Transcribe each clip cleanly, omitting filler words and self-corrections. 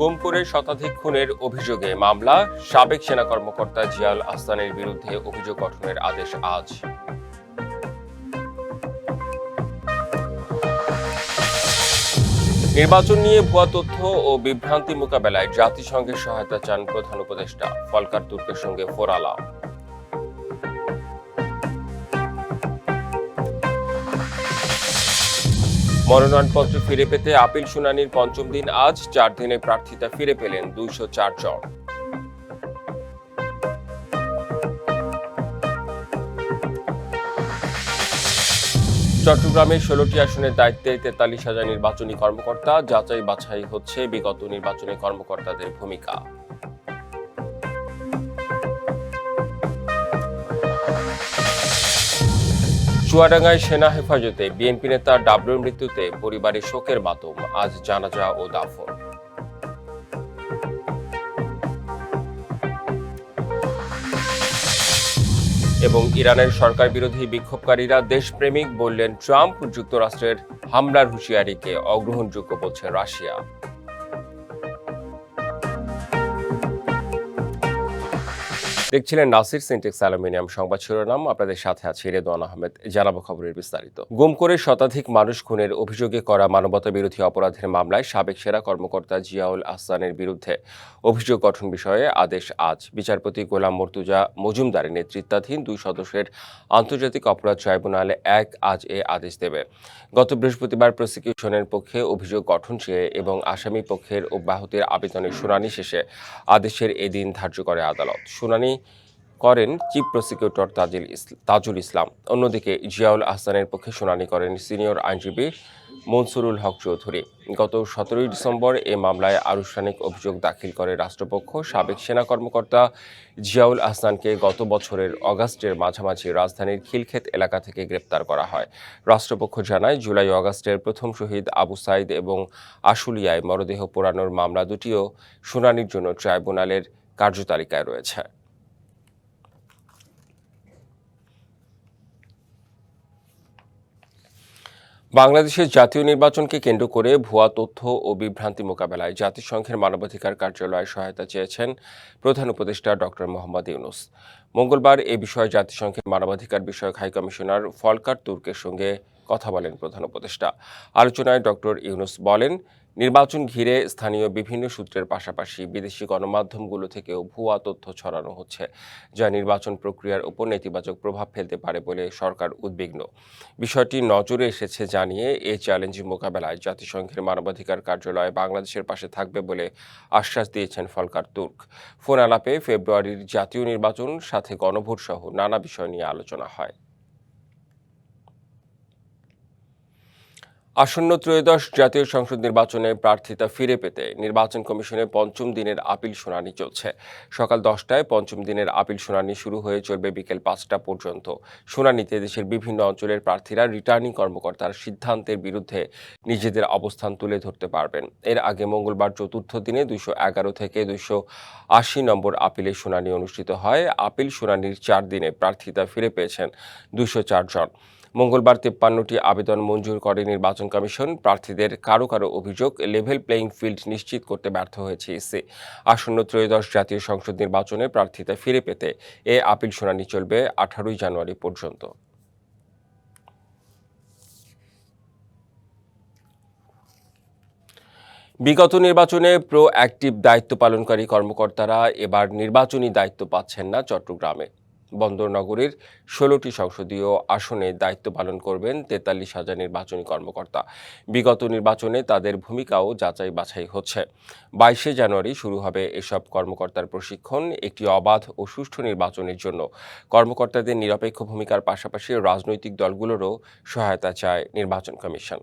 গুম করে শতাধিক খুনের অভিযোগে মামলা, সাবেক সেনা কর্মকর্তা জিয়াউল আহসানের বিরুদ্ধে অভিযোগ গঠনের আদেশ আজ। নির্বাচন নিয়ে ভুয়া তথ্য ও বিভ্রান্তি মোকাবেলায় জাতিসংঘের সহায়তা চান প্রধান উপদেষ্টা, ফলকার তুর্কের সঙ্গে ফোরালাপ। মনোনয়নপত্র ফিরে পেতে আপিল শুনানির পঞ্চম দিন আজ। 4 দিনে প্রার্থিতা ফিরে পেলেন 204 জন। চট্টগ্রামে 16টি আসনের দায়িত্বে 43,000 নির্বাচনী কর্মকর্তা। যাচাই বাছাই হচ্ছে বিগত নির্বাচনী কর্মকর্তাদের ভূমিকা। চুয়াডাঙ্গায় সেনা হেফাজতে বিএনপি নেতা ডাবলুর মৃত্যুতে পরিবারে শোকের মাতম, আজ জানাজা ও দাফন। এবং ইরানের সরকার বিরোধী বিক্ষোভকারীরা দেশপ্রেমিক বললেন ট্রাম্প, যুক্তরাষ্ট্রের হামলার হুঁশিয়ারিকে অগ্রহণযোগ্য বলছে রাশিয়া। দেখছিলেন নাসির সিনটেক্স অ্যালুমিনিয়াম সংবাদ শিরোনাম। আপনাদের সাথে আছে রেদওয়ান আহমেদ। জানাবো খবরের বিস্তারিত। গুম করে শতাধিক মানুষ খুনের অভিযোগে করা মানবতা বিরোধী অপরাধের মামলায় সাবেক সেনা কর্মকর্তা জিয়াউল আহসানের বিরুদ্ধে অভিযোগ গঠন বিষয়ে আদেশ আজ। বিচারপতি গোলাম মর্তুজা মজুমদারের নেতৃত্বাধীন 2 সদস্যের আন্তর্জাতিক অপরাধ ট্রাইব্যুনাল 1 আজ এ আদেশ দেবে। গত বৃহস্পতিবার প্রসিকিউশনের পক্ষে অভিযোগ গঠন চেয়ে এবং আসামি পক্ষের অব্যাহতির আবেদনের শুনানি শেষে আদেশের এদিন ধার্য করে আদালত। শুনানি করেন চিফ প্রসিকিউটর তাজুল ইসলাম। অন্যদিকে জিয়াউল আহসানের পক্ষে শুনানি করেন সিনিয়র আইনজীবী মনসুরুল হক চৌধুরী। গত 17 ডিসেম্বর এ মামলায় আনুষ্ঠানিক অভিযোগ দাখিল করে রাষ্ট্রপক্ষ সাবেক সেনা কর্মকর্তা জিয়াউল আহসানকে গত বছরের অগাস্টের মাঝামাঝি রাজধানীর খিলক্ষেত এলাকা থেকে গ্রেপ্তার করা হয়। রাষ্ট্রপক্ষ জানায়, জুলাই অগাস্টের প্রথম শহীদ আবু সাইদ এবং আশুলিয়ায় মরদেহ পোড়ানোর মামলা দুটিও শুনানির জন্য ট্রাইব্যুনালের কার্যতালিকায় রয়েছে। বাংলাদেশের জাতীয় নির্বাচনকে কেন্দ্র করে ভুয়া তথ্য ও বিভ্রান্তি মোকাবেলায় জাতিসংঘের মানবাধিকার কার্যালয়ে সহায়তা চেয়েছেন প্রধান উপদেষ্টা ডক্টর মোহাম্মদ ইউনূস। মঙ্গলবার এ বিষয়ে জাতিসংঘের মানবাধিকার বিষয়ক হাইকমিশনার ফলকার তুর্কের সঙ্গে কথা বলেন প্রধান উপদেষ্টা। আলোচনায় ডক্টর ইউনূস বলেন, নির্বাচন ঘিরে স্থানীয় বিভিন্ন সূত্রের পাশাপাশি বিদেশি গণমাধ্যমগুলো থেকেও ভুয়া তথ্য ছড়ানো হচ্ছে, যা নির্বাচন প্রক্রিয়ার উপর নেতিবাচক প্রভাব ফেলতে পারে বলে সরকার উদ্বিগ্ন। বিষয়টি নজরে এসেছে জানিয়ে এই চ্যালেঞ্জ মোকাবেলায় জাতিসংঘের মানবাধিকার কার্যালয় বাংলাদেশের পাশে থাকবে বলে আশ্বাস দিয়েছেন ফলকার তুর্ক। ফোন আলাপে ফেব্রুয়ারির জাতীয় নির্বাচন, সাথে গণভোট সহ নানা বিষয় নিয়ে আলোচনা হয়। আসন্ন ত্রয়োদশ জাতীয় সংসদ নির্বাচনে প্রার্থিতা ফিরে পেতে নির্বাচন কমিশনের পঞ্চম দিনের আপিল শুনানি চলছে। সকাল 10টায় পঞ্চম দিনের আপিল শুনানি শুরু হয়ে চলবে বিকেল 5টা পর্যন্ত। শুনানিতে দেশের বিভিন্ন অঞ্চলের প্রার্থীরা রিটার্নিং কর্মকর্তার সিদ্ধান্তের বিরুদ্ধে নিজেদের অবস্থান তুলে ধরতে পারবেন। এর আগে মঙ্গলবার চতুর্থ দিনে 211 থেকে 280 নম্বর আপিলের শুনানি অনুষ্ঠিত হয়। আপিল শুনানির 4 দিনে প্রার্থিতা ফিরে পেয়েছেন 204 জন। মঙ্গলবার 53টি আবেদন মঞ্জুর করে নির্বাচন কমিশন। প্রার্থীদের কারো কারো অভিযোগ, লেভেল প্লেইং ফিল্ড নিশ্চিত করতে ব্যর্থ হয়েছে ইসি। আসন্ন ত্রয়োদশ জাতীয় সংসদ নির্বাচনে প্রার্থীতা ফিরে পেতে এ আপিল শুনানি চলবে 18 জানুয়ারি পর্যন্ত। বিগত নির্বাচনে প্রো-অ্যাক্টিভ দায়িত্ব পালনকারী কর্মকর্তারা এবার নির্বাচনী দায়িত্ব পাচ্ছেন না। চট্টগ্রামে বন্দর নগরীর 16টি সংসদীয় আসনে দায়িত্ব পালন করবেন 43,000 নির্বাচনী কর্মকর্তা। বিগত নির্বাচনে তাদের ভূমিকাও যাচাই বাছাই হচ্ছে। 22শে জানুয়ারি শুরু হবে এসব কর্মকর্তার প্রশিক্ষণ। একটি অবাধ ও সুষ্ঠু নির্বাচনের জন্য কর্মকর্তাদের নিরপেক্ষ ভূমিকার পাশাপাশি রাজনৈতিক দলগুলোরও সহায়তা চায় নির্বাচন কমিশন।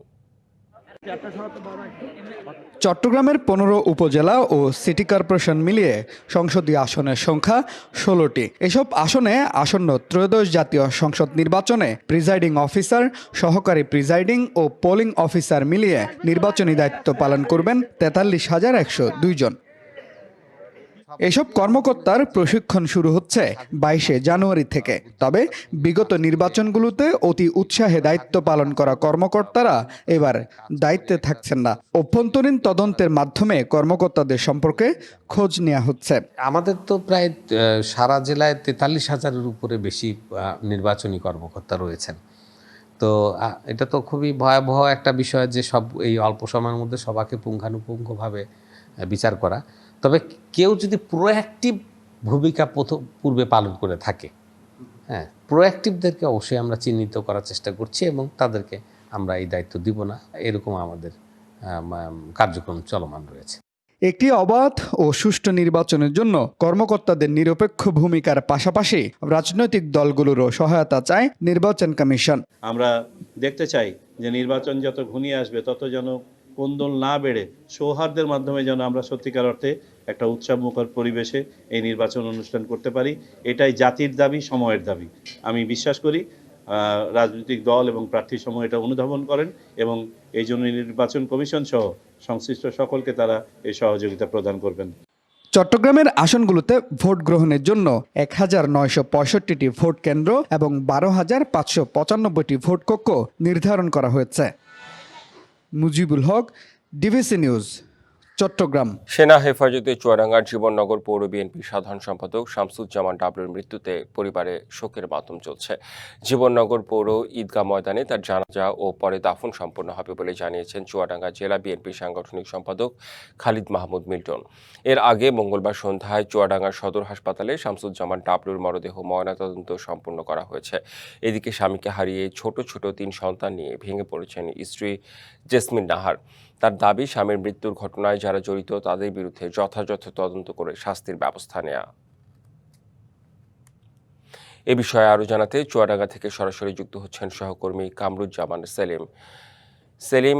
চট্টগ্রামের 15 উপজেলা ও সিটি কর্পোরেশন মিলিয়ে সংসদীয় আসনের সংখ্যা 16টি। এসব আসনে আসন্ন ত্রয়োদশ জাতীয় সংসদ নির্বাচনে প্রিজাইডিং অফিসার, সহকারী প্রিজাইডিং ও পোলিং অফিসার মিলিয়ে নির্বাচনী দায়িত্ব পালন করবেন 43,102 জন। এসব কর্মকর্তার প্রশিক্ষণ শুরু হচ্ছে 22শে জানুয়ারি থেকে। তবে বিগত নির্বাচনগুলোতে অতি উৎসাহে দায়িত্ব পালন করা কর্মকর্তারা এবার দায়িত্বে থাকছেন না। অভ্যন্তরীণ তদন্তের মাধ্যমে কর্মকর্তাদের সম্পর্কে খোঁজ নেওয়া হচ্ছে। আমাদের তো প্রায় সারা জেলায় 43,000-এর উপরে বেশি নির্বাচনী কর্মকর্তা রয়েছেন। তো এটা তো খুবই ভয়াবহ একটা বিষয় যে সব এই অল্প সময়ের মধ্যে সবাইকে পুঙ্খানুপুঙ্খভাবে বিচার করা। তবে কেউ যদি প্রোঅ্যাক্টিভ ভূমিকা পূর্বে পালন করে থাকে, হ্যাঁ, প্রোঅ্যাক্টিভদেরকে অবশ্যই আমরা চিহ্নিত করার চেষ্টা করছি এবং তাদেরকে আমরা এই দায়িত্ব দিব না, এরকম আমাদের কার্যক্রম চলমান রয়েছে। একটি অবাধ ও সুষ্ঠু নির্বাচনের জন্য কর্মকর্তাদের নিরপেক্ষ ভূমিকার পাশাপাশি রাজনৈতিক দলগুলোরও সহায়তা চায় নির্বাচন কমিশন। আমরা দেখতে চাই যে নির্বাচন যত ঘনিয়ে আসবে তত যেন কোন্দল না বেড়ে সৌহার্দ্যের মাধ্যমে যেন আমরা সত্যিকার অর্থে একটা উৎসবমুখর পরিবেশে এই নির্বাচন অনুষ্ঠান করতে পারি। এটাই জাতির দাবি, সময়ের দাবি। আমি বিশ্বাস করি রাজনৈতিক দল এবং প্রার্থী সমূহ এটা অনুধাবন করেন এবং এই জন্য নির্বাচন কমিশন সহ সংশ্লিষ্ট সকলকে তারা এই সহযোগিতা প্রদান করবেন। চট্টগ্রামের আসনগুলোতে ভোট গ্রহণের জন্য 1965টি ভোট কেন্দ্র এবং 12,595টি ভোট কক্ষ নির্ধারণ করা হয়েছে। Mujibul Haque, DVC news, Chittagong. সেনা হেফাজতে চুয়াডাঙ্গার জীবননগর পৌর বিএনপির সাধারণ সম্পাদক শামসুজ্জামান ডাবলুর মৃত্যুতে পরিবারে শোকের মাতম চলছে। জীবননগর পৌর ঈদগাহ ময়দানে তার জানাজা ও পরে দাফন সম্পন্ন হবে বলে জানিয়েছেন চুয়াডাঙ্গা জেলা বিএনপির সাংগঠনিক সম্পাদক খালিদ মাহমুদ মিল্টন। এর আগে মঙ্গলবার সন্ধ্যায় চুয়াডাঙ্গার সদর হাসপাতালে শামসুজ্জামান ডাবলুর মরদেহ ময়নাতদন্ত সম্পন্ন করা হয়েছে। এদিকে স্বামীকে হারিয়ে ছোট ছোট 3 সন্তান নিয়ে ভেঙে পড়েছেন স্ত্রী জেসমিন নাহার। তার দাবি, স্বামীর মৃত্যুর ঘটনায় যারা জড়িত তাদের বিরুদ্ধে যথাযথ তদন্ত করে শাস্তির ব্যবস্থা নেওয়া। এ বিষয়ে আরও জানাতে চুয়াডাঙ্গা থেকে সরাসরি যুক্ত হচ্ছেন সহকর্মী কামরুজ্জামান সেলিম। সেলিম,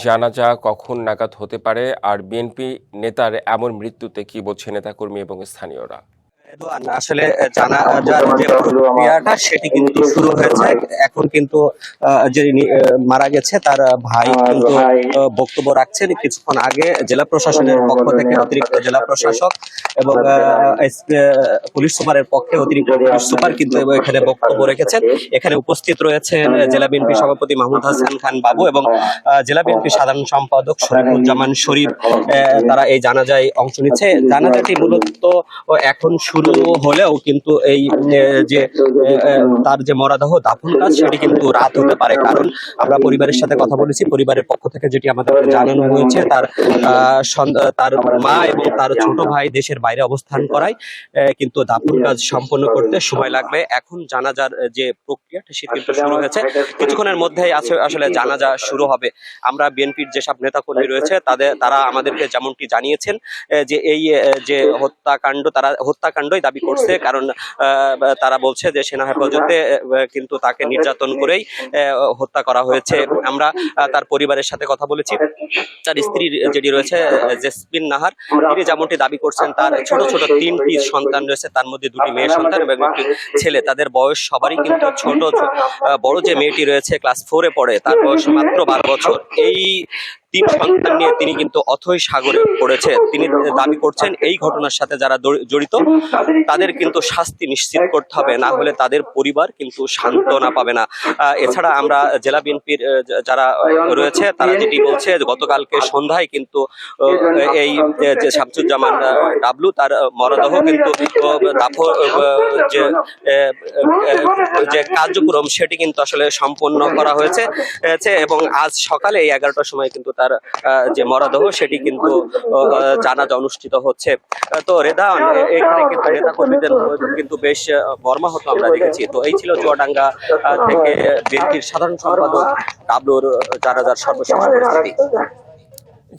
জানাজা কখন নাগাদ হতে পারে আর বিএনপি নেতার এমন মৃত্যুতে কি বলছে নেতাকর্মী এবং স্থানীয়রা? আসলে জানাজার যে প্রক্রিয়াটা সেটি কিন্তু শুরু হয়েছে। এখন কিন্তু যিনি মারা গেছে তার ভাই কিন্তু বক্তব্য রাখছেন। কিছুক্ষণ আগে জেলা প্রশাসনের পক্ষ থেকে অতিরিক্ত জেলা প্রশাসক এবং পুলিশ সুপারের পক্ষে অতিরিক্ত পুলিশ সুপার কিন্তু এখানে বক্তব্য রেখেছেন। এখানে উপস্থিত রয়েছেন জেলা বিএনপি সভাপতি মাহমুদ হাসান খান বাবু এবং জেলা বিএনপি সাধারণ সম্পাদক শরীফুজ্জামান শরীফ। তারা এই জানাজায় অংশ নিচ্ছে। জানাজাটি মূলত এখন শুরু হলেও কিন্তু এই যে তার যে মরদেহ দাফন কাজ সেটি কিন্তু রাত হতে পারে, কারণ আমরা পরিবারের সাথে কথা বলেছি। পরিবারের পক্ষ থেকে যেটি আমাদেরকে জানানো হয়েছে, তার মা এবং তার ছোট ভাই দেশের বাইরে অবস্থান করায় কিন্তু দাফন কাজ সম্পন্ন করতে সময় লাগবে। এখন জানাজার যে প্রক্রিয়াটা সেটি কিন্তু শুরু হয়েছে। কিছুক্ষণের মধ্যেই আসলে জানাজা শুরু হবে। আমরা বিএনপির যেসব নেতাকর্মী রয়েছে তারা আমাদেরকে যেমনটি জানিয়েছেন যে এই যে তারা হত্যাকাণ্ডই দাবি করছে, কারণ তারা বলছে যে সেনা হেফাজতে কিন্তু তাকে নির্যাতন করেই হত্যা করা হয়েছে। আমরা তার পরিবারের সাথে কথা বলেছি। তার স্ত্রী যেটি রয়েছে জেসমিন নাহার, তিনি যেমনটি দাবি করছেন তার ছোট ছোট 3টি সন্তান রয়েছে, তার মধ্যে 2টি মেয়ে সন্তান এবং 1টি ছেলে। তাদের বয়স সবারই কিন্তু ছোট। বড় যে মেয়েটি রয়েছে ক্লাস 4-এ পড়ে, তার বয়স মাত্র 12 বছর। এই 3 সন্তান নিয়ে তিনি কিন্তু অথৈ সাগরে পড়েছে। তিনি দাবি করছেন এই ঘটনার সাথে যারা জড়িত তাদের কিন্তু শাস্তি নিশ্চিত করতে হবে, না হলে তাদের পরিবার কিন্তু সান্ত্বনা পাবে না। এছাড়া আমরা জেলা বিএনপির যারা রয়েছে তারা যেটি বলছে, গতকালকে সন্ধ্যায় কিন্তু এই যে শামসুজ্জামান ডাবলু তার মরদেহ কিন্তু যে কার্যক্রম সেটি কিন্তু আসলে সম্পন্ন করা হয়েছে এবং আজ সকালে এই 11টার সময় কিন্তু তার যে মরদেহ সেটি কিন্তু জানাজা অনুষ্ঠিত হচ্ছে। তো রেদান, এখানে কিন্তু নেতাকর্মীদের কিন্তু বেশ মর্মাহত আমরা দেখেছি। তো এই ছিল চুয়াডাঙ্গা থেকে বিএনপির সাধারণ সম্পাদক ডাবলুর জানাজার সর্বশেষ পরিস্থিতি।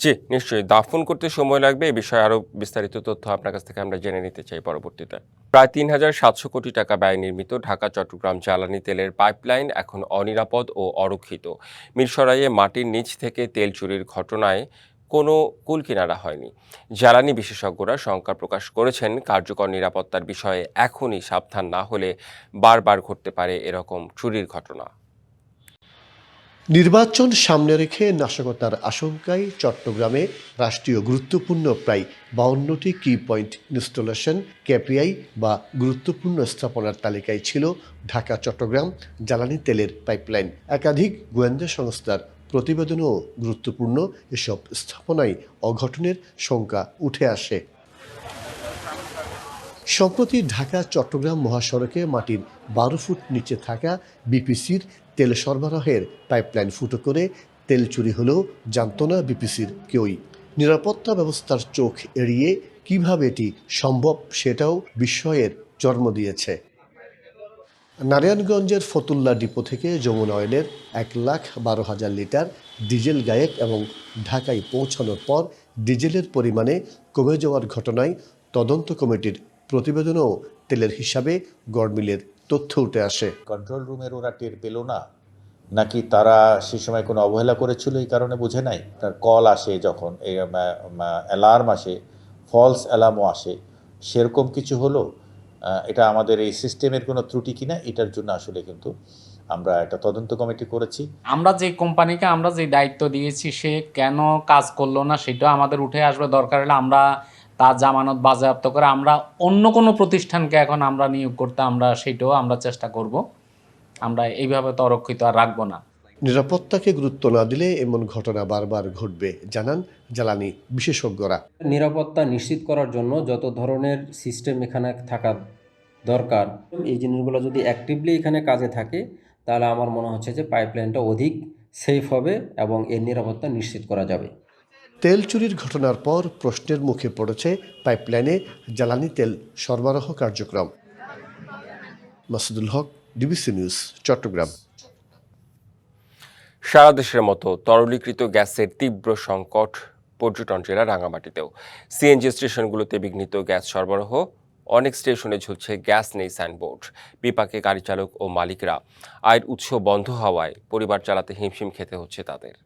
জি, নিশ্চয়ই দাফন করতে সময় লাগবে। এই বিষয়ে আরো বিস্তারিত তথ্য আপনার কাছ থেকে আমরা জেনে নিতে চাই পরবর্তীতে। প্রায় 3,700 কোটি টাকা ব্যয় নির্মিত ঢাকা চট্টগ্রাম জ্বালানি তেলের পাইপলাইন এখন অনিরাপদ ও অরক্ষিত। মিরসরাইয়ে মাটির নিচ থেকে তেল চুরির ঘটনায় কোনো কুলকিনারা হয়নি। জ্বালানি বিশেষজ্ঞরা শঙ্কা প্রকাশ করেছেন, কার্যকর নিরাপত্তার বিষয়ে এখনই সাবধান না হলে বারবার ঘটতে পারে এরকম চুরির ঘটনা। নির্বাচন সামনে রেখে নাশকতার আশঙ্কায় চট্টগ্রামে রাষ্ট্রীয় গুরুত্বপূর্ণ প্রায় 52টি কি পয়েন্ট ইনস্টলেশন কেপিআই বা গুরুত্বপূর্ণ স্থাপনার তালিকায় ছিল ঢাকা চট্টগ্রাম জ্বালানি তেলের পাইপলাইন। একাধিক গোয়েন্দা সংস্থার প্রতিবেদনেও গুরুত্বপূর্ণ এসব স্থাপনায় অঘটনের শঙ্কা উঠে আসে। সম্প্রতি ঢাকা চট্টগ্রাম মহাসড়কে মাটির 12 ফুট নিচে থাকা বিপিসির তেল সরবরাহের পাইপলাইন ফুটো করে তেল চুরি হলেও জানত না বিপিসির কেউই। নিরাপত্তা ব্যবস্থার চোখ এড়িয়ে কিভাবে এটি সম্ভব সেটাও বিস্ময়ের জন্ম দিয়েছে। নারায়ণগঞ্জের ফতুল্লা ডিপো থেকে যমুনা অয়েলের 1,12,000 লিটার ডিজেল গায়েব এবং ঢাকায় পৌঁছানোর পর ডিজেলের পরিমাণে কমে যাওয়ার ঘটনায় তদন্ত কমিটির প্রতিবেদনেও তেলের হিসাবে গড়মিলের তথ্য উঠে আসে। কন্ট্রোল রুমের ওরা টের পেল না, নাকি তারা সে সময় কোনো অবহেলা করেছিল এই কারণে বোঝে নাই। তার কল আসে যখন অ্যালার্ম আসে, ফলস অ্যালার্মও আসে, সেরকম কিছু হলো। এটা আমাদের এই সিস্টেমের কোনো ত্রুটি কিনা এটার জন্য আসলে কিন্তু আমরা একটা তদন্ত কমিটি করেছি। আমরা যে কোম্পানিকে আমরা যে দায়িত্ব দিয়েছি সে কেন কাজ করলো না সেটা আমাদের উঠে আসবে। দরকার হলে আমরা তার জামানত বাজেয়াপ্ত করে আমরা অন্য কোনো প্রতিষ্ঠানকে এখন আমরা নিয়োগ করতে সেটাও আমরা চেষ্টা করব। আমরা এইভাবে তো অরক্ষিত আর রাখবো না। নিরাপত্তাকে গুরুত্ব না দিলে এমন ঘটনা বারবার ঘটবে জানান জ্বালানি বিশেষজ্ঞরা। নিরাপত্তা নিশ্চিত করার জন্য যত ধরনের সিস্টেম এখানে থাকা দরকার, এই জিনিসগুলো যদি অ্যাক্টিভলি এখানে কাজে থাকে তাহলে আমার মনে হচ্ছে যে পাইপলাইনটা অধিক সেফ হবে এবং এর নিরাপত্তা নিশ্চিত করা যাবে। তেল চুরির ঘটনার পর প্রশ্নের মুখে পড়েছে পাইপলাইনে জ্বালানি তেল সরবরাহ কার্যক্রম। মাসুদুল হক, ডিবিসি নিউজ, চট্টগ্রাম। সারা দেশের মতো তরলীকৃত গ্যাসের তীব্র সংকট পর্যটন জেলা রাঙামাটিতেও। সিএনজি স্টেশনগুলোতে বিঘ্নিত গ্যাস সরবরাহ, অনেক স্টেশনে ঝুলছে গ্যাস নেই সাইনবোর্ড। বিপাকে গাড়ি চালক ও মালিকরা। আয়ের উৎস বন্ধ হওয়ায় পরিবার চালাতে হিমশিম খেতে হচ্ছে তাদের।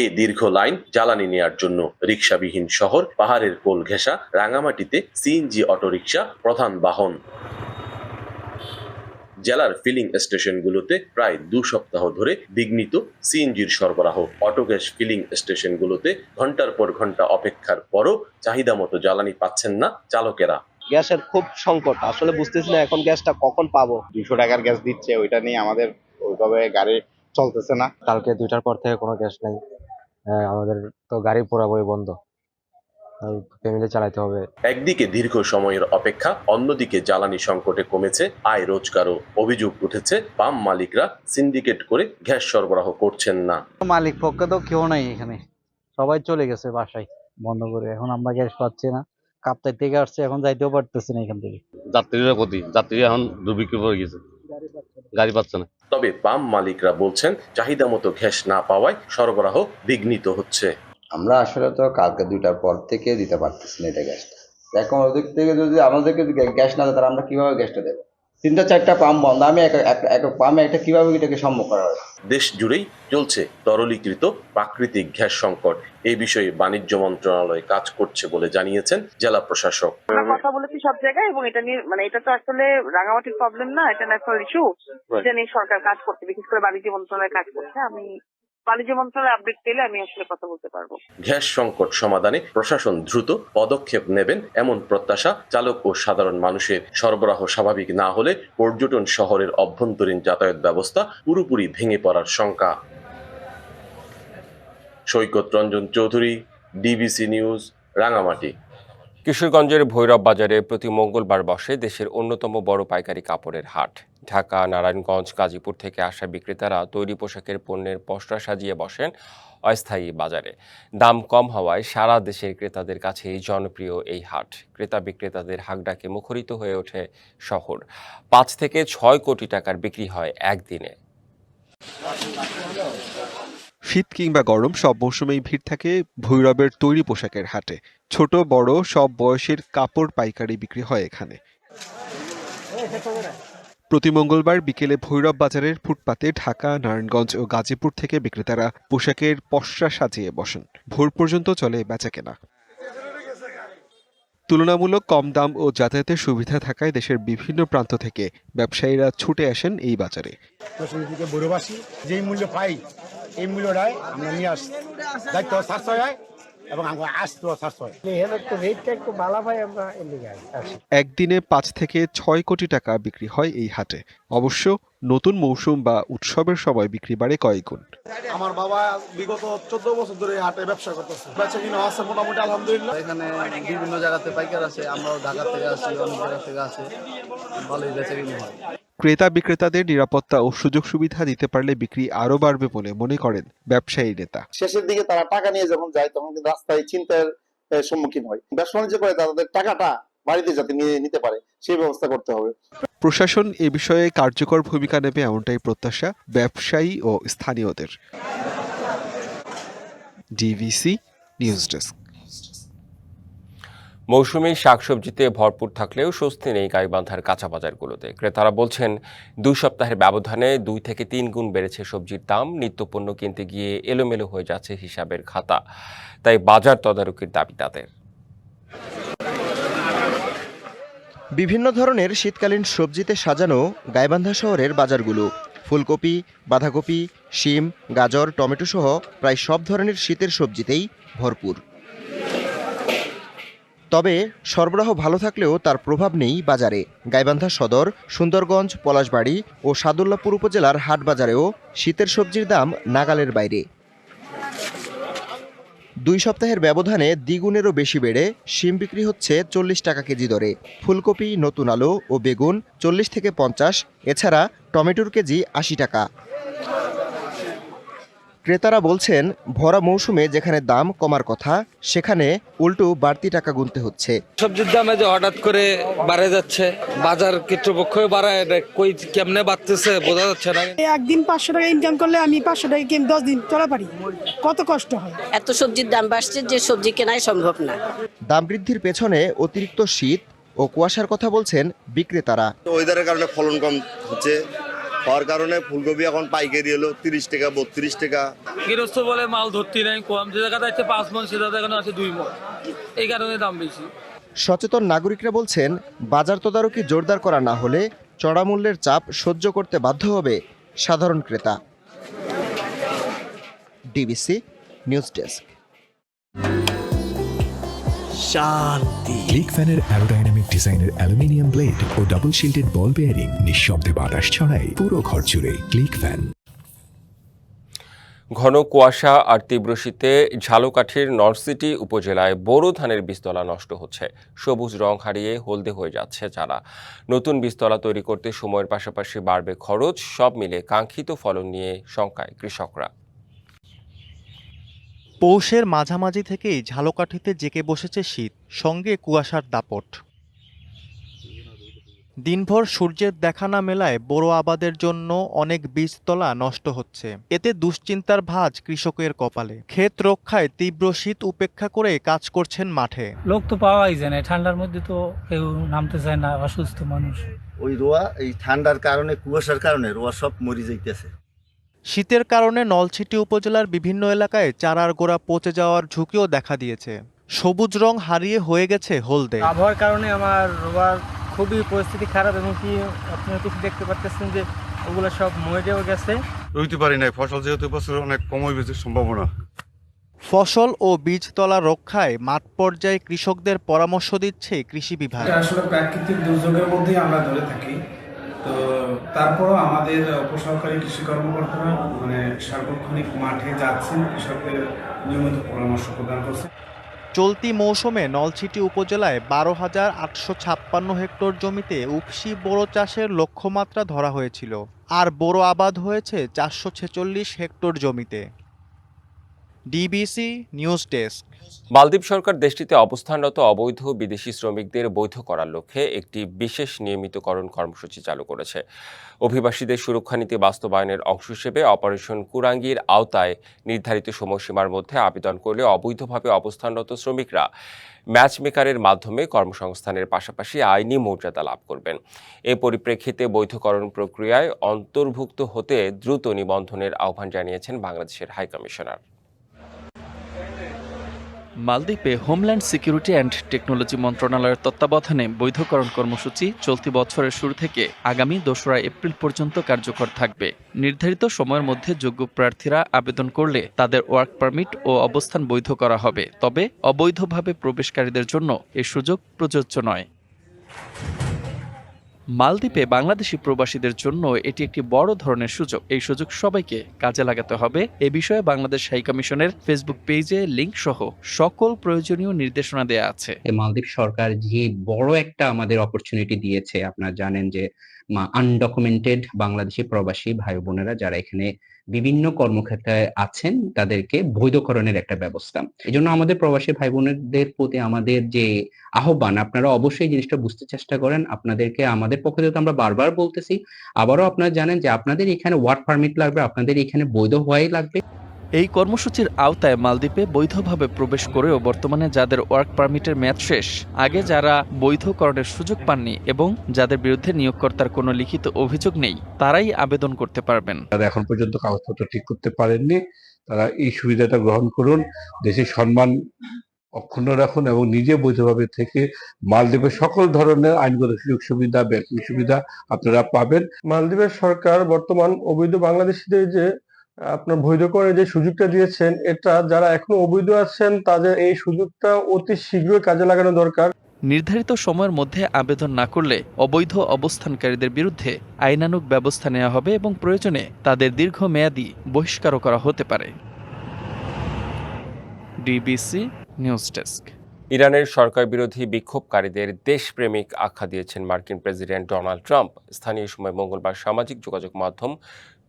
এই দীর্ঘ লাইন জ্বালানি নেয়ার জন্য রিকশাবিহীন শহর, পাহাড়ের কোল ঘেঁষা রাঙামাটিতে সিএনজি অটোরিকশা প্রধান বাহন। জেলার ফিলিং স্টেশনগুলোতে প্রায় 2 সপ্তাহ ধরে বিঘ্নিত সিএনজির সরবরাহ। অটোগ্যাস ফিলিং স্টেশনগুলোতে ঘন্টার পর ঘন্টা অপেক্ষার পরও চাহিদা মতো জ্বালানি পাচ্ছেন না চালকেরা। গ্যাসের খুব সংকট, আসলে বুঝতেছি না এখন গ্যাসটা কখন পাবো। 200 টাকার গ্যাস দিচ্ছে, ওইটা নিয়ে আমাদের ওইভাবে গাড়ি চলতেছে না। কালকে 2টার পর থেকে কোনো গ্যাস নাই, আমাদের তো গাড়ি পুরোপুরি বন্ধ, ফ্যামিলি চালাতে হবে। একদিকে দীর্ঘ সময়ের অপেক্ষা, অন্যদিকে জ্বালানি সংকটে কমেছে আয় রোজগারও। অভিযোগ উঠেছে পাম্প মালিকরা সিন্ডিকেট করে গ্যাস সরবরাহ করছেন না। মালিক পক্ষে তো কেউ নাই এখানে, সবাই চলে গেছে বাসায় বন্ধ করে। এখন আমরা গ্যাস পাচ্ছি না, কাপ্তাই থেকে আসছে, এখন যাইতেও পারতেছি না এখান থেকে। যাত্রী এখন দুর্ভিক্ষ হয়ে গেছে, গাড়ি পাচ্ছে না। তবে পাম্প মালিকরা বলছেন চাহিদা মতো গ্যাস না পাওয়ায় সরবরাহ বিঘ্নিত হচ্ছে। আমরা আসলে তো কালকে 2টার পর থেকে দিতে পারতেছি না এটা গ্যাসটা। এখন ওদিক থেকে যদি আমাদেরকে গ্যাস না দেয় তাহলে আমরা কিভাবে গ্যাসটা দেবো? 3-4টা পাম্প বন্ধ, আমি এক পাম্পে একটা কিভাবে এটাকে সম্ভব করা হয়? দেশ জুড়েই চলছে তরলীকৃত প্রাকৃতিক গ্যাস সংকট। এই বিষয়ে বাণিজ্য মন্ত্রণালয় কাজ করছে বলে জানিয়েছেন জেলা প্রশাসক। কথা বলেছি সব জায়গায়, এবং এটা নিয়ে এটা তো আসলে রাঙামাটির প্রবলেম না, এটা ন্যাশনাল ইস্যু। এটা নিয়ে সরকার কাজ করছে, বিশেষ করে বাণিজ্য মন্ত্রণালয় কাজ করছে। আমি বাণিজ্য মন্ত্রণালয় আপডেট পেলে আমি আসলে কথা বলতে পারবো। গ্যাস সংকট সমাধানে প্রশাসন দ্রুত পদক্ষেপ নেবেন এমন প্রত্যাশা চালক ও সাধারণ মানুষের। সরবরাহ স্বাভাবিক না হলে পর্যটন শহরের অভ্যন্তরীণ যাতায়াত ব্যবস্থা পুরোপুরি ভেঙে পড়ার শঙ্কা। সৈকত রঞ্জন চৌধুরী, ডিবিসি নিউজ, রাঙামাটি। কিশোরগঞ্জের ভৈরব বাজারে প্রতি মঙ্গলবার বসে দেশের অন্যতম বড় পাইকারি কাপড়ের হাট। ঢাকা, নারায়ণগঞ্জ, গাজীপুর থেকে আসা বিক্রেতারা তৈরি পোশাকের পণ্যের পসরা সাজিয়ে বসেন অস্থায়ী বাজারে। দাম কম হওয়ায় সারা দেশের ক্রেতাদের কাছেই জনপ্রিয় এই হাট। ক্রেতা বিক্রেতাদের হাকডাকে মুখরিত হয়ে ওঠে শহর। 5 থেকে 6 কোটি টাকার বিক্রি হয় একদিনে। শীত কিংবা গরম সব মৌসুমেই ভিড় থাকে ভৈরবের তৈরি পোশাকের হাটে। ছোট বড় সব বয়সের কাপড় পাইকারি বিক্রি হয় এখানে। প্রতি মঙ্গলবার বিকেলে ভৈরব বাজারের ফুটপাতে ঢাকা, নারায়ণগঞ্জ ও গাজীপুর থেকে বিক্রেতারা পোশাকের পসরা সাজিয়ে বসেন। ভোর পর্যন্ত চলে বেচাকেনা। তুলনামূলক কম দাম ও যাতায়াতের সুবিধা থাকায় দেশের বিভিন্ন প্রান্ত থেকে ব্যবসায়ীরা ছুটে আসেন এই বাজারে। বড়বাসী যেই মূল্য পাই এই মূল্যটাই আমরা নিয়ে আসি, দায়িত্ব সাশ্রয় হয় এবং আমরা আসতেও সাশ্রয়। রেটটা একটু ভালো হয়, আমরা এদিকে আসি। একদিনে 5 থেকে 6 কোটি টাকা বিক্রি হয় এই হাটে। অবশ্য নতুন মৌসুম বা উৎসবের সময় বিক্রি বাড়ে কয়েক গুণ। আমার বাবা বিগত 14 বছর ধরে হাটে ব্যবসা করতেছে, বেচা কিনা আছে মোটামুটি আলহামদুলিল্লাহ। এখানে বিভিন্ন জায়গাতে পাইকার আছে, আমরাও ঢাকা থেকে আসি, অনেক জায়গা থেকে আসি, ভালোই বেচা কিনা হয়। ক্রেতা বিক্রেতাদের নিরাপত্তা ও সুযোগ সুবিধা দিতে পারলে বিক্রি আরো বাড়বে বলে মনে করেন ব্যবসায়ী নেতা। শেষের দিকে তারা টাকা নিয়ে যখন যায় তখন কিন্তু রাস্তায় চিন্তার সম্মুখীন হয়। ব্যবসা বাণিজ্য করে তাদের টাকাটা বাড়িতে যাতে নিয়ে নিতে পারে সেই ব্যবস্থা করতে হবে। প্রশাসন এ বিষয়ে কার্যকর ভূমিকা নেবে এমনটাই প্রত্যাশা ব্যবসায়ী ও স্থানীয়দের। DVC news desk. মৌসুমী শাকসবজিতে ভরপুর থাকলেও স্বস্তি নেই গাইবান্ধার কাঁচা বাজারগুলোতে। ক্রেতারা বলছেন 2 সপ্তাহের ব্যবধানে 2 থেকে 3 গুণ বেড়েছে সবজির দাম। নিত্যপণ্য কিনতে গিয়ে এলোমেলো হয়ে যাচ্ছে হিসাবের খাতা, তাই বাজার তদারকির দাবি তাদের। বিভিন্ন ধরনের শীতকালীন সবজিতে সাজানো গাইবান্ধা শহরের বাজারগুলো। ফুলকপি, বাঁধাকপি, শিম, গাজর, টমেটো সহ প্রায় সব ধরনের শীতের সবজিতেই ভরপুর। তবে সরবরাহ ভালো থাকলেও তার প্রভাব নেই বাজারে। গাইবান্ধা সদর, সুন্দরগঞ্জ, পলাশবাড়ি ও সাদুল্লাপুর উপজেলার হাট বাজারেও শীতের সবজির দাম নাগালের বাইরে। 2 সপ্তাহের ব্যবধানে দ্বিগুণেরও বেশি বেড়ে শিম বিক্রি হচ্ছে 40 টাকা কেজি দরে। ফুলকপি, নতুন আলু ও বেগুন 40 থেকে 50, এছাড়া টমেটোর কেজি 80 টাকা। ক্রেতারা বলছেন ভরা মৌসুমে যেখানে দাম কমার কথা সেখানে উল্টো বাড়তি টাকা গুনতে হচ্ছে। সবজির দামে যে হঠাৎ করে বাড়ে যাচ্ছে, বাজার কর্তৃপক্ষ বাড়ায়, কই কেমনে বাড়তেছে বোঝা যাচ্ছে না। একদিন 500 টাকা ইনকাম করলে আমি 500 টাকা 10 দিন চলা পারি, কত কষ্ট হয়। এত সবজির দাম বাড়ছে যে সবজি কেনাই সম্ভব না। দাম বৃদ্ধির পেছনে অতিরিক্ত শীত ও কুয়াশার কথা বলছেন বিক্রেতারা। ওয়েদারের কারণে ফলন কম হচ্ছে, হওয়ার কারণে ফুলকপি এখন পাইকারি হলো 30 টাকা 32 টাকা। গৃহস্থ বলে মাল ধরতে নাই, কম যে জায়গাতে আছে 5 মণ সে জায়গাতে এখন আছে 2 মণ, এই কারণে দাম বেশি। সচেতন নাগরিকরা বলছেন বাজার তদারকি জোরদার করা না হলে চড়া মূল্যের চাপ সহ্য করতে বাধ্য হবে সাধারণ ক্রেতা। DBC news desk. শান্তি। ক্লিক ফ্যানের অ্যারোডাইনামিক ডিজাইনের aluminium blade O double shielded বল বেয়ারিং নিঃশব্দে বাতাস ছড়ায় পুরো ঘর জুড়ে। Click fan. ঘন কুয়াশা আর তীব্র শীতে ঝালকাঠির নরসিটি উপজেলায় বোরো ধানের বীজতলা নষ্ট হচ্ছে। সবুজ রং হারিয়ে হলদে হয়ে যাচ্ছে চারা। নতুন বীজতলা তৈরি করতে সময়ের পাশাপাশি বাড়বে খরচ। সব মিলে কাঙ্ক্ষিত ফলন নিয়ে শঙ্কায় কৃষকরা। পৌষের মাঝামাঝি থেকেই ঝালকাঠিতে জেঁকে বসেছে শীত, সঙ্গে কুয়াশার দাপট। দিনভর সূর্যের দেখা না মেলায় বোরো আবাদের জন্য অনেক বীজতলা নষ্ট হচ্ছে। এতে দুশ্চিন্তার ভাঁজ কৃষকের কপালে। ক্ষেত রক্ষায় তীব্র শীত উপেক্ষা করে কাজ করছেন মাঠে। লোক তো পাওয়াই যায় না, ঠান্ডার মধ্যে তো কেউ নামতে চায় না, অসুস্থ মানুষ। ওই রোয়া এই ঠান্ডার কারণে, কুয়াশার কারণে রোয়া সব মরে যাইতেছে। শীতের কারণে নলছিটি উপজেলার বিভিন্ন এলাকায় চারার গোড়া পচে যাওয়ার ঝুঁকিও দেখা দিয়েছে। সবুজ রং হারিয়ে হয়ে গেছে হলদে। আবহাওয়ার কারণে আমার রোয়ার খুবই পরিস্থিতি খারাপ, এবং কি আপনারা কিছু দেখতে পাচ্ছেন যে ওগুলো সব মরেও গেছে। রইতে পারি নাই, ফসল যেহেতু বছর অনেক কমই বেশি সম্ভাবনা। ফসল ও বীজতলা রক্ষায় মাঠ পর্যায়ে কৃষকদের পরামর্শ দিচ্ছে কৃষি বিভাগ। আসলে প্রাকৃতিক দুর্যোগের মধ্যেই আমরা ধরে থাকি, তো তারপরও আমাদের উপসহকারী কৃষি কর্মকর্তারা সার্বক্ষণিক মাঠে যাচ্ছেন, কৃষকদের নিয়মিত পরামর্শ প্রদান করছেন। চলতি মৌসুমে নলছিটি উপজেলায় 12,856 হেক্টর জমিতে উফশি বোরো চাষের লক্ষ্যমাত্রা ধরা হয়েছিল, আর বোরো আবাদ হয়েছে 446 হেক্টর জমিতে। DBC news desk. মালদ্বীপ সরকার দেশটিতে অবস্থানরত অবৈধ বিদেশি শ্রমিকদের বৈধ করার লক্ষ্যে একটি বিশেষ নিয়মিতকরণ কর্মসূচি চালু করেছে। অভিবাসীদের সুরক্ষা নীতি বাস্তবায়নের অংশ হিসেবে অপারেশন কুরাঙ্গির আওতায় নির্ধারিত সময়সীমার মধ্যে আবেদন করলে অবৈধভাবে অবস্থানরত শ্রমিকরা ম্যাচ মেকারের মাধ্যমে কর্মসংস্থানের পাশাপাশি আইনি মর্যাদা লাভ করবেন। এ পরিপ্রেক্ষিতে বৈধকরণ প্রক্রিয়ায় অন্তর্ভুক্ত হতে দ্রুত নিবন্ধনের আহ্বান জানিয়েছেন বাংলাদেশের হাইকমিশনার। মালদ্বীপে হোমল্যান্ড সিকিউরিটি অ্যান্ড টেকনোলজি মন্ত্রণালয়ের তত্ত্বাবধানে বৈধকরণ কর্মসূচি চলতি বছরের শুরু থেকে আগামী ২রা এপ্রিল পর্যন্ত কার্যকর থাকবে। নির্ধারিত সময়ের মধ্যে যোগ্য প্রার্থীরা আবেদন করলে তাদের ওয়ার্ক পারমিট ও অবস্থান বৈধ করা হবে, তবে অবৈধভাবে প্রবেশকারীদের জন্য এ সুযোগ প্রযোজ্য নয়। মালদ্বীপে বাংলাদেশি প্রবাসীদের জন্য এটি একটি বড় ধরনের সুযোগ। এই সুযোগ সবাইকে কাজে লাগাতে হবে। এ বিষয়ে বাংলাদেশ হাই কমিশনের ফেসবুক পেজে লিংক সহ সকল প্রয়োজনীয় নির্দেশনা দেয়া আছে। মালদ্বীপ সরকার যে বড় একটা আমাদের অপরচুনিটি দিয়েছে, আপনারা জানেন যে আনডকুমেন্টেড বাংলাদেশি প্রবাসী ভাই বোনেরা যারা এখানে বিভিন্ন কর্মক্ষেত্রে আছেন তাদেরকে বৈধকরণের একটা ব্যবস্থা। এই জন্য আমাদের প্রবাসী ভাই বোনেদের প্রতি আমাদের যে আহ্বান, আপনারা অবশ্যই জিনিসটা বুঝতে চেষ্টা করেন। আপনাদেরকে আমাদের পক্ষ থেকে আমরা বারবার বলতেছি, আবারও আপনারা জানেন যে আপনাদের এখানে ওয়ার্ক পারমিট লাগবে, আপনাদের এখানে বৈধ হওয়াই লাগবে। এই কর্মসূচির আওতায় মালদ্বীপে বৈধভাবে প্রবেশ করেও বর্তমানে যাদের ওয়ার্ক পারমিটের মেয়াদ শেষ, আগে যারা বৈধকরণের সুযোগ পাননি এবং যাদের বিরুদ্ধে নিয়োগকর্তার কোনো লিখিত অভিযোগ নেই, তারাই আবেদন করতে পারবেন। যারা এখন পর্যন্ত কাগজপত্র ঠিক করতে পারেননি তারা এই সুবিধাটা গ্রহণ করুন, দেশের সম্মান অক্ষুণ্ণ রাখুন এবং নিজে বৈধভাবে থেকে মালদ্বীপের সকল ধরনের আইনগত সুযোগ সুবিধা, ব্যাংকিং সুবিধা আপনারা পাবেন। মালদ্বীপের সরকার বর্তমান অবৈধ বাংলাদেশিদের যে আপনার বৈধ করে যে সুযোগটা দিয়েছেন, এটা যারা এখনো অবৈধ আছেন তাদের এই সুযোগটা অতি শীঘ্রই কাজে লাগানো দরকার। নির্ধারিত সময়ের মধ্যে আবেদন না করলে অবৈধ অবস্থানকারীদের বিরুদ্ধে আইনানুগ ব্যবস্থা নেওয়া হবে এবং প্রয়োজনে তাদের দীর্ঘমেয়াদী বহিষ্কারও করা হতে পারে। DBC news desk. ইরানের সরকার বিরোধী বিক্ষোভকারীদের দেশপ্রেমিক আখ্যা দিয়েছেন মার্কিন প্রেসিডেন্ট ডোনাল্ড ট্রাম্প। স্থানীয় সময় মঙ্গলবার সামাজিক যোগাযোগ মাধ্যম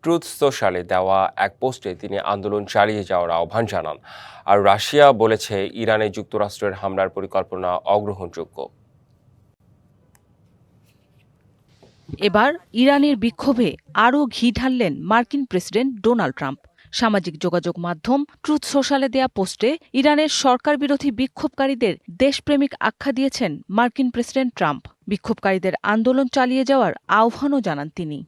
ট্রুথ সোশ্যালে দেওয়া এক পোস্টে তিনি আন্দোলন চালিয়ে যাওয়ার আহ্বান জানান। আর রাশিয়া বলেছে ইরানে যুক্তরাষ্ট্রের হামলার পরিকল্পনা অগ্রহণযোগ্য। এবার ইরানের বিক্ষোভে আরও ঘি ঢাললেন মার্কিন প্রেসিডেন্ট ডোনাল্ড ট্রাম্প। সামাজিক যোগাযোগ মাধ্যম ট্রুথ সোশ্যালে দেয়া পোস্টে ইরানের সরকার বিরোধী বিক্ষোভকারীদের দেশপ্রেমিক আখ্যা দিয়েছেন মার্কিন প্রেসিডেন্ট ট্রাম্প। বিক্ষোভকারীদের আন্দোলন চালিয়ে যাওয়ার আহ্বানও জানান তিনি।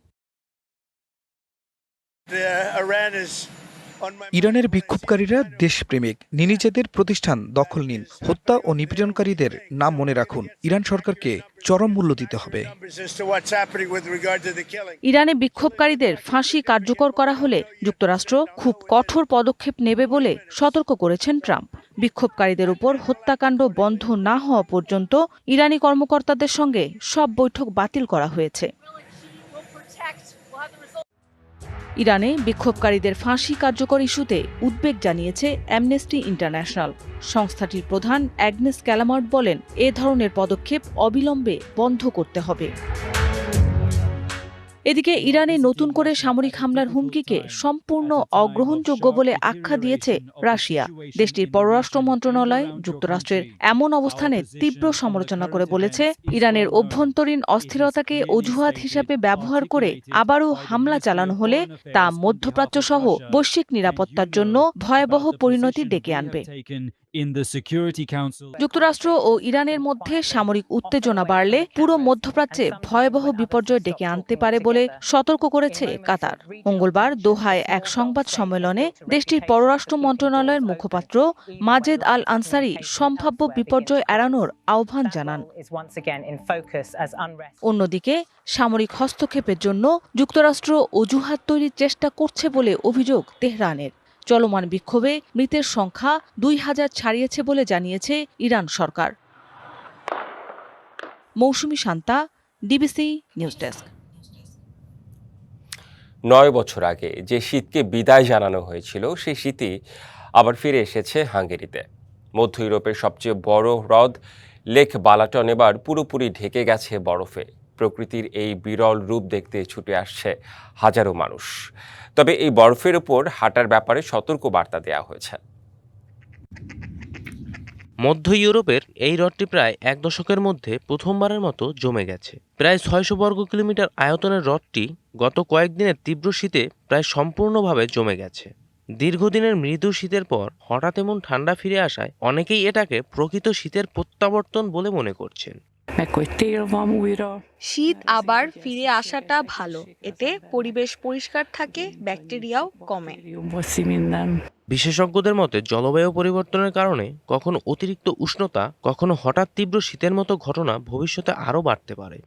ইরানের বিক্ষোভকারীরা দেশপ্রেমিক, নিজেদের প্রতিষ্ঠান দখল নিন, হত্যা ও নিপীড়নকারীদের নাম মনে রাখুন। ইরান সরকারকে চরম মূল্য দিতে হবে। ইরানে বিক্ষোভকারীদের ফাঁসি কার্যকর করা হলে যুক্তরাষ্ট্র খুব কঠোর পদক্ষেপ নেবে বলে সতর্ক করেছেন ট্রাম্প। বিক্ষোভকারীদের উপর হত্যাকাণ্ড বন্ধ না হওয়া পর্যন্ত ইরানি কর্মকর্তাদের সঙ্গে সব বৈঠক বাতিল করা হয়েছে। ইরানে বিক্ষোভকারীদের ফাঁসি কার্যকর ইস্যুতে উদ্বেগ জানিয়েছে অ্যামনেস্টি ইন্টারন্যাশনাল। সংস্থাটির প্রধান অ্যাগনেস ক্যালামার্ট বলেন, এ ধরনের পদক্ষেপ অবিলম্বে বন্ধ করতে হবে। এদিকে ইরানে নতুন করে সামরিক হামলার হুমকিকে সম্পূর্ণ অগ্রহণযোগ্য বলে আখ্যা দিয়েছে রাশিয়া। দেশটির পররাষ্ট্র মন্ত্রণালয় যুক্তরাষ্ট্রের এমন অবস্থানে তীব্র সমালোচনা করে বলেছে, ইরানের অভ্যন্তরীণ অস্থিরতাকে অজুহাত হিসেবে ব্যবহার করে আবারও হামলা চালানো হলে তা মধ্যপ্রাচ্য সহ বৈশ্বিক নিরাপত্তার জন্য ভয়াবহ পরিণতি ডেকে আনবে। যুক্তরাষ্ট্র ও ইরানের মধ্যে সামরিক উত্তেজনা বাড়লে পুরো মধ্যপ্রাচ্যে ভয়াবহ বিপর্যয় ডেকে আনতে পারে বলে সতর্ক করেছে কাতার। মঙ্গলবার দোহায় এক সংবাদ সম্মেলনে দেশটির পররাষ্ট্র মন্ত্রণালয়ের মুখপাত্র মাজেদ আল আনসারি সম্ভাব্য বিপর্যয় এড়ানোর আহ্বান জানান। অন্যদিকে সামরিক হস্তক্ষেপের জন্য যুক্তরাষ্ট্র অজুহাত তৈরির চেষ্টা করছে বলে অভিযোগ তেহরানের। চলমান বিক্ষোভে মৃতের সংখ্যা ২,০০০ ছাড়িয়েছে বলে জানিয়েছে ইরান সরকার। মৌসুমী শান্তা, ডিবিসি নিউজ ডেস্ক। ৯ বছর আগে যে শীতকে বিদায় জানানো হয়েছিল, সেই শীতই আবার ফিরে এসেছে হাঙ্গেরিতে। মধ্য ইউরোপের সবচেয়ে বড় হ্রদ লেক বালাটন এবার পুরোপুরি ঢেকে গেছে বরফে। প্রকৃতির এই বিরল রূপ দেখতে ছুটে আসছে হাজারো মানুষ। তবে এই বরফের উপর হাঁটার ব্যাপারে সতর্ক বার্তা দেওয়া হয়েছে। মধ্য ইউরোপের এই হ্রদটি প্রায় ১ দশকের মধ্যে প্রথমবারের মতো জমে গেছে। প্রায় ৬০০ বর্গ কিলোমিটার আয়তনের হ্রদটি গত কয়েকদিনের তীব্র শীতে প্রায় সম্পূর্ণভাবে জমে গেছে। দীর্ঘদিনের মৃদু শীতের পর হঠাৎ এমন ঠান্ডা ফিরে আসায় অনেকেই এটাকে প্রকৃত শীতের প্রত্যাবর্তন বলে মনে করছেন। শীত আবার ফিরে আসাটা ভালো, এতে পরিবেশ পরিষ্কার থাকে, ব্যাকটেরিয়াও কমে। বিশেষজ্ঞদের মতে জলবায়ু পরিবর্তনের কারণে কখনো অতিরিক্ত উষ্ণতা, কখনো হঠাৎ তীব্র শীতের মতো ঘটনা ভবিষ্যতে আরও বাড়তে পারে।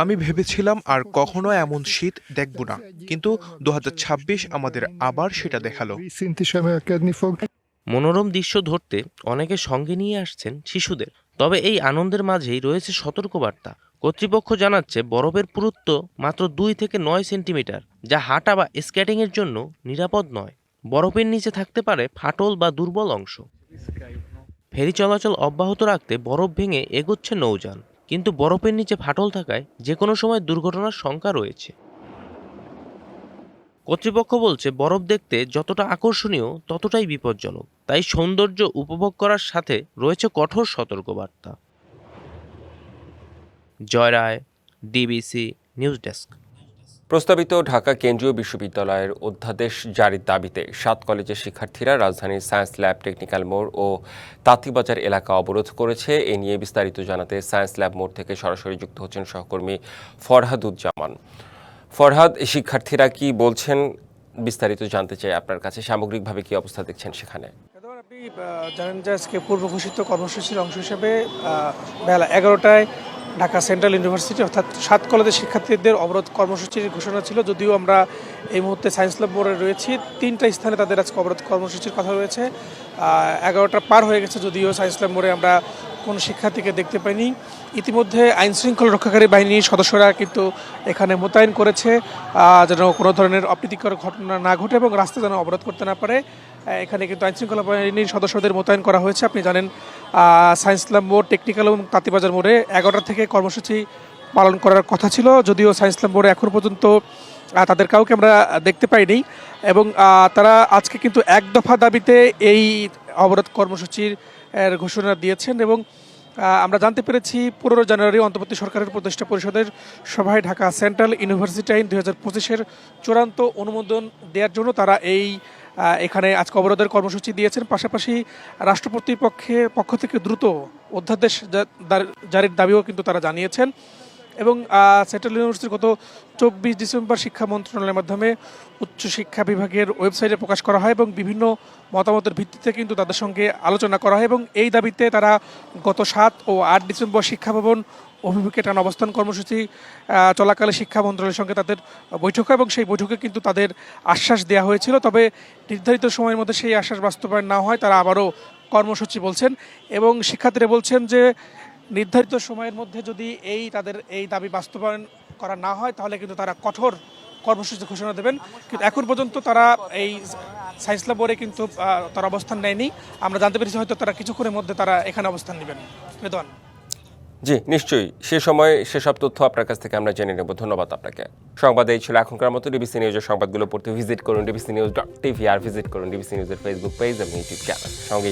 আমি ভেবেছিলাম আর কখনো এমন শীত দেখব না, কিন্তু 2026 আমাদের আবার সেটা দেখালো। মনোরম দৃশ্য ধরতে অনেকে সঙ্গে নিয়ে আসছেন শিশুদের। তবে এই আনন্দের মাঝেই রয়েছে সতর্কবার্তা। কর্তৃপক্ষ জানাচ্ছে বরফের পুরুত্ব মাত্র 2 থেকে 9 সেন্টিমিটার, যা হাঁটা বা স্কেটিংয়ের জন্য নিরাপদ নয়। বরফের নিচে থাকতে পারে ফাটল বা দুর্বল অংশ। ফেরি চলাচল অব্যাহত রাখতে বরফ ভেঙে এগোচ্ছে নৌযান, কিন্তু বরফের নিচে ফাটল থাকায় যে কোনো সময় দুর্ঘটনার শঙ্কা রয়েছে। কর্তৃপক্ষ বলছে বরফ দেখতে যতটা আকর্ষণীয় ততটাই বিপজ্জনক, তাই সৌন্দর্য উপভোগ করার সাথে রয়েছে কঠোর সতর্কবার্তা। জয় রায়, ডিবিসি নিউজ ডেস্ক। প্রস্তাবিত ঢাকা কেন্দ্রীয় বিশ্ববিদ্যালয়ের অধ্যাদেশ জারির দাবিতে 7 কলেজের শিক্ষার্থীরা রাজধানীর সায়েন্স ল্যাব, টেকনিক্যাল মোড় ও তাঁতিবাজার এলাকা অবরোধ করেছে। এ নিয়ে বিস্তারিত জানাতে সায়েন্স ল্যাব মোড় থেকে সরাসরি যুক্ত হচ্ছেন সহকর্মী ফরহাদুজ্জামান। ফরহাদ, শিক্ষার্থীরা কি বলছেন বিস্তারিত জানতে চাই আপনার কাছে। সামগ্রিকভাবে কি অবস্থা দেখছেন সেখানে? আপনি জানেন যে আজকে পূর্ব ঘোষিত কর্মসূচির অংশ হিসেবে বেলা 11টায় ঢাকা সেন্ট্রাল ইউনিভার্সিটি অর্থাৎ 7 কলেজের শিক্ষার্থীদের অবরোধ কর্মসূচির ঘোষণা ছিল। যদিও আমরা এই মুহূর্তে সায়েন্স ল্যাব মোড়ে রয়েছি, 3টা স্থানে তাদের আজকে অবরোধ কর্মসূচির কথা রয়েছে। 11টা পার হয়ে গেছে, যদিও সায়েন্স ল্যাব মোড়ে আমরা কোনো শিক্ষার্থীকে দেখতে পাইনি। ইতিমধ্যে আইনশৃঙ্খলা রক্ষাকারী বাহিনীর সদস্যরা কিন্তু এখানে মোতায়েন করেছে যেন কোনো ধরনের অপ্রীতিকর ঘটনা না ঘটে এবং রাস্তা যেন অবরোধ করতে না পারে। এখানে কিন্তু আইনশৃঙ্খলা বাহিনীর সদস্যদের মোতায়েন করা হয়েছে। আপনি জানেন সায়েন্স ল্যাব মোড়, টেকনিক্যাল এবং তাঁতিবাজার মোড়ে 11টা থেকে কর্মসূচি পালন করার কথা ছিল, যদিও সায়েন্স ল্যাব মোড়ে এখন পর্যন্ত তাদের কাউকে আমরা দেখতে পাইনি। এবং তারা আজকে কিন্তু এক দফা দাবিতে এই অবরোধ কর্মসূচির ঘোষণা দিয়েছেন। এবং আমরা জানতে পেরেছি 15 জানুয়ারি অন্তর্বর্তী সরকারের উপদেষ্টা পরিষদের সভায় ঢাকা সেন্ট্রাল ইউনিভার্সিটি আইন 2025-এর চূড়ান্ত অনুমোদন দেওয়ার জন্য তারা এখানে আজকে অবরোধের কর্মসূচি দিয়েছেন। পাশাপাশি রাষ্ট্রপতির পক্ষ থেকে দ্রুত অধ্যাদেশ জারির দাবিও কিন্তু তারা জানিয়েছেন। এবং সেন্ট্রাল ইউনিভার্সিটির গত 24 ডিসেম্বর শিক্ষা মন্ত্রণালয়ের মাধ্যমে উচ্চশিক্ষা বিভাগের ওয়েবসাইটে প্রকাশ করা হয় এবং বিভিন্ন মতামতের ভিত্তিতে কিন্তু তাদের সঙ্গে আলোচনা করা হয়। এবং এই দাবিতে তারা গত 7 ও 8 ডিসেম্বর শিক্ষা ভবন অভিমুখে টানা অবস্থান কর্মসূচি চলাকালে শিক্ষা মন্ত্রণালয়ের সঙ্গে তাদের বৈঠক হয় এবং সেই বৈঠকে কিন্তু তাদের আশ্বাস দেওয়া হয়েছিল। তবে নির্ধারিত সময়ের মধ্যে সেই আশ্বাস বাস্তবায়ন না হয় তারা আবারও কর্মসূচি বলছেন। এবং শিক্ষার্থীরা বলছেন যে নির্ধারিত সময়ের মধ্যে যদি তাদের এই দাবি বাস্তবায়ন করা না হয় তাহলে কিন্তু তারা কঠোর কর্মসূচি ঘোষণা দেবেন। কিন্তু এখন পর্যন্ত তারা এই সায়েন্স ল্যাব মোড়ে কিন্তু তারা অবস্থান নেয়নি। আমরা জানতে পেরেছি হয়তো তারা কিছুক্ষণের মধ্যে তারা এখানে অবস্থান নেবেন। রেদওয়ান। জি, নিশ্চয়ই সে সময় সেসব তথ্য আপনার কাছ থেকে আমরা জেনে নেব। ধন্যবাদ আপনাকে। সংবাদ এই ছিল এখনকার মতো। ডিবিসি নিউজের সংবাদগুলো পড়তে ভিজিট করুন dbcnews.tv আর ভিজিট করুন ডিবিসি নিউজের ফেসবুক পেজ এবং ইউটিউব চ্যানেল। সঙ্গে